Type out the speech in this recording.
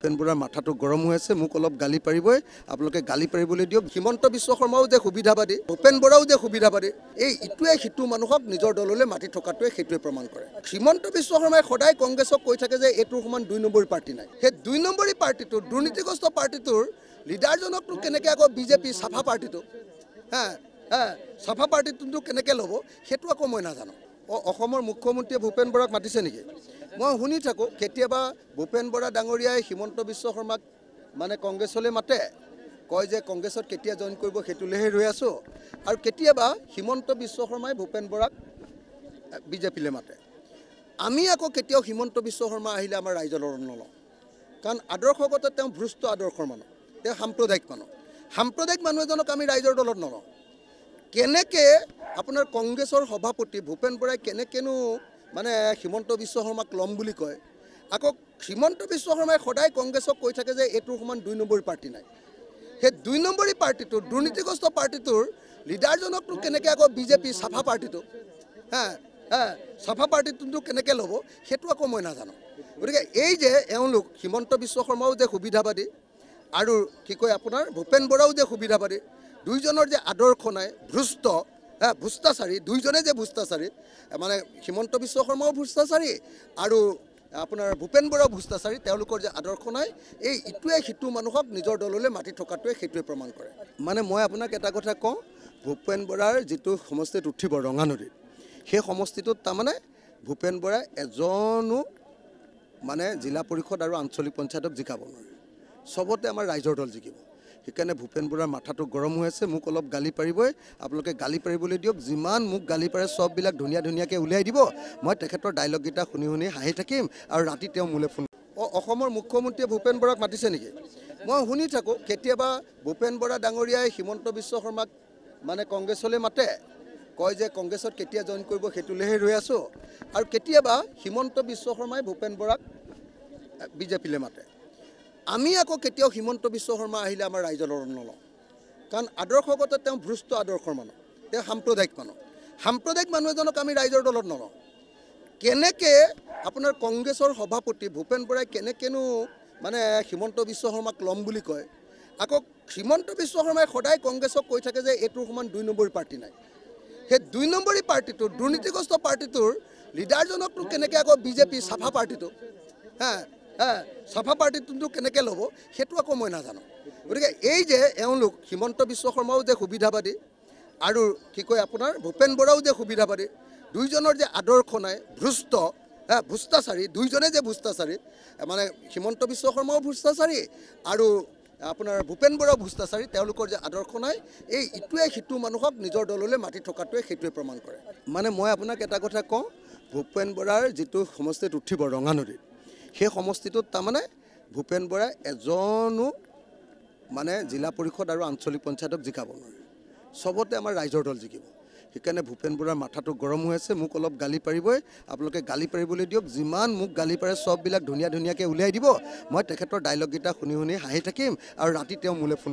ভূপেন বৰাৰ মাথাটো গৰম হৈ আছে, মোক অলপ গালি পাৰিবই, আপোনালোকে গালি পাৰিবলৈ দিয়ক। হিমন্ত বিশ্ব শৰ্মাও যে সুবিধাবাদী, ভূপেন বৰাও যে সুবিধাবাদী, এই ইটোৱে সিটো মানুহক নিজৰ দললৈ মাতি থকাটোৱে সেইটোৱে প্ৰমাণ কৰে। হিমন্ত বিশ্ব শৰ্মাই সদায় কংগ্ৰেছক কৈ থাকে যে এইটোৰ সমান 2 নম্বৰী পাৰ্টি নাই। সেই 2 নম্বৰী পাৰ্টিটোৰ, দুৰ্নীতিগ্ৰস্ত পাৰ্টিটোৰ লিডাৰজনকনো কেনেকৈ আকৌ বিজেপি চাফা পাৰ্টিটো চাফা পাৰ্টিটো কেনেকৈ ল'ব সেইটো আকৌ মই নাজানো। অসমৰ মুখ্যমন্ত্ৰীয়ে ভূপেন বৰাক মাতিছে নেকি? মই শুনি থাকোঁ কেতিয়াবা ভূপেন বৰা ডাঙৰীয়াই হিমন্ত বিশ্ব শৰ্মাক মানে কংগ্ৰেছলৈ মাতে, কয় যে কংগ্ৰেছত কেতিয়া জইন কৰিব সেইটোলৈহে ৰৈ আছোঁ, আৰু কেতিয়াবা হিমন্ত বিশ্ব শৰ্মাই ভূপেন বৰাক বিজেপিলৈ মাতে। আমি আকৌ কেতিয়াও হিমন্ত বিশ্ব শৰ্মা আহিলে আমাৰ ৰাইজৰ লগত নলওঁ, কাৰণ আদৰ্শগত তেওঁ ভ্ৰষ্ট আদৰ্শৰ মানুহ, তেওঁ সাম্প্ৰদায়িক মানুহ। সাম্প্ৰদায়িক মানুহ এজনক আমি ৰাইজৰ দলত নলওঁ। কেনেকৈ আপোনাৰ কংগ্ৰেছৰ সভাপতি ভূপেন বৰাই কেনেকৈনো মানে হিমন্ত বিশ্ব শৰ্মাক ল'ম বুলি কয়। আকৌ হিমন্ত বিশ্ব শৰ্মাই সদায় কংগ্ৰেছক কৈ থাকে যে এইটোৰ সমান 2 নম্বৰী পাৰ্টি নাই। সেই 2 নম্বৰী পাৰ্টিটোৰ, দুৰ্নীতিগ্ৰস্ত পাৰ্টিটোৰ লিডাৰজনকনো কেনেকৈ আকৌ বিজেপি চাফা পাৰ্টিটো চাফা পাৰ্টিটো কেনেকৈ ল'ব সেইটো আকৌ মই নাজানো। গতিকে এই যে এওঁলোক হিমন্ত বিশ্ব শৰ্মাও যে সুবিধাবাদী আৰু কি কয় আপোনাৰ ভূপেন বৰাও যে সুবিধাবাদী, দুইজনৰ যে আদৰ্শ নাই, ভ্ৰষ্টাচাৰী, দুইজনে যে ভ্ৰষ্টাচাৰী, মানে হিমন্ত বিশ্ব শৰ্মাও ভ্ৰষ্টাচাৰী আৰু আপোনাৰ ভূপেন বৰাও ভ্ৰষ্টাচাৰী, তেওঁলোকৰ যে আদৰ্শ নাই, এই ইটোৱে সিটো মানুহক নিজৰ দললৈ মাতি থকাটোৱে সেইটোৱে প্ৰমাণ কৰে। মানে মই আপোনাক এটা কথা কওঁ, ভূপেন বৰাৰ যিটো সমষ্টিত উঠিব ৰঙানদীত, সেই সমষ্টিটোত তাৰমানে ভূপেন বৰাই এজনো মানে জিলা পৰিষদ আৰু আঞ্চলিক পঞ্চায়তক জিকাব নোৱাৰে, চবতে আমাৰ ৰাইজৰ দল জিকিব। সেইকাৰণে ভূপেন বৰাৰ মাথাটো গৰম হৈ আছে, মোক অলপ গালি পাৰিবই, আপোনালোকে গালি পাৰিবলৈ দিয়ক। যিমান মোক গালি পাৰে চববিলাক ধুনীয়াকৈ উলিয়াই দিব, মই তেখেতৰ ডাইলগকেইটা শুনি শুনি হাঁহি থাকিম, আৰু ৰাতি তেওঁ মোলৈ ফোন। অসমৰ মুখ্যমন্ত্ৰীয়ে ভূপেন বৰাক মাতিছে নেকি? মই শুনি থাকোঁ কেতিয়াবা ভূপেন বৰা ডাঙৰীয়াই হিমন্ত বিশ্ব শৰ্মাক মানে কংগ্ৰেছলৈ মাতে, কয় যে কংগ্ৰেছত কেতিয়া জইন কৰিব সেইটোলৈহে ৰৈ আছোঁ, আৰু কেতিয়াবা হিমন্ত বিশ্ব শৰ্মাই ভূপেন বৰাক বিজেপিলৈ মাতে। আমি আকৌ কেতিয়াও হিমন্ত বিশ্ব শৰ্মা আহিলে আমাৰ ৰাইজৰ লগত নলওঁ, কাৰণ আদৰ্শগত তেওঁ ভ্ৰষ্ট আদৰ্শৰ মানুহ, তেওঁ সাম্প্ৰদায়িক মানুহ। সাম্প্ৰদায়িক মানুহ এজনক আমি ৰাইজৰ দলত নলওঁ। কেনেকৈ আপোনাৰ কংগ্ৰেছৰ সভাপতি ভূপেন বৰাই কেনেকৈনো মানে হিমন্ত বিশ্ব শৰ্মাক ল'ম বুলি কয়। আকৌ হিমন্ত বিশ্ব শৰ্মাই সদায় কংগ্ৰেছক কৈ থাকে যে এইটোৰ সমান 2 নম্বৰী পাৰ্টি নাই। সেই 2 নম্বৰী পাৰ্টিটোৰ, দুৰ্নীতিগ্ৰস্ত পাৰ্টিটোৰ লিডাৰজনকনো কেনেকৈ আকৌ বিজেপি চাফা পাৰ্টিটো চাফা পাৰ্টিটো কেনেকৈ ল'ব সেইটো আকৌ মই নাজানো। গতিকে এই যে এওঁলোক হিমন্ত বিশ্ব শৰ্মাও যে সুবিধাবাদী আৰু কি কয় আপোনাৰ ভূপেন বৰাও যে সুবিধাবাদী, দুইজনৰ যে আদৰ্শ নাই, ভ্ৰষ্টাচাৰী, দুইজনে যে ভ্ৰষ্টাচাৰী, মানে হিমন্ত বিশ্ব শৰ্মাও ভ্ৰষ্টাচাৰী আৰু আপোনাৰ ভূপেন বৰাও ভ্ৰষ্টাচাৰী, তেওঁলোকৰ যে আদৰ্শ নাই, এই ইটোৱে সিটো মানুহক নিজৰ দললৈ মাতি থকাটোৱে সেইটোৱে প্ৰমাণ কৰে। মানে মই আপোনাক এটা কথা কওঁ, ভূপেন বৰাৰ যিটো সমষ্টিত উঠিব ৰঙানদীত, সেই সমষ্টিটোত তাৰমানে ভূপেন বৰাই এজনো মানে জিলা পৰিষদ আৰু আঞ্চলিক পঞ্চায়তক জিকাব নোৱাৰে, চবতে আমাৰ ৰাইজৰ দল জিকিব। সেইকাৰণে ভূপেন বৰাৰ মাথাটো গৰম হৈ আছে, মোক অলপ গালি পাৰিবই, আপোনালোকে গালি পাৰিবলৈ দিয়ক। যিমান মোক গালি পাৰে চববিলাক ধুনীয়াকৈ উলিয়াই দিব, মই তেখেতৰ ডাইলগকেইটা শুনি শুনি হাঁহি থাকিম, আৰু ৰাতি তেওঁ মোলৈ ফোন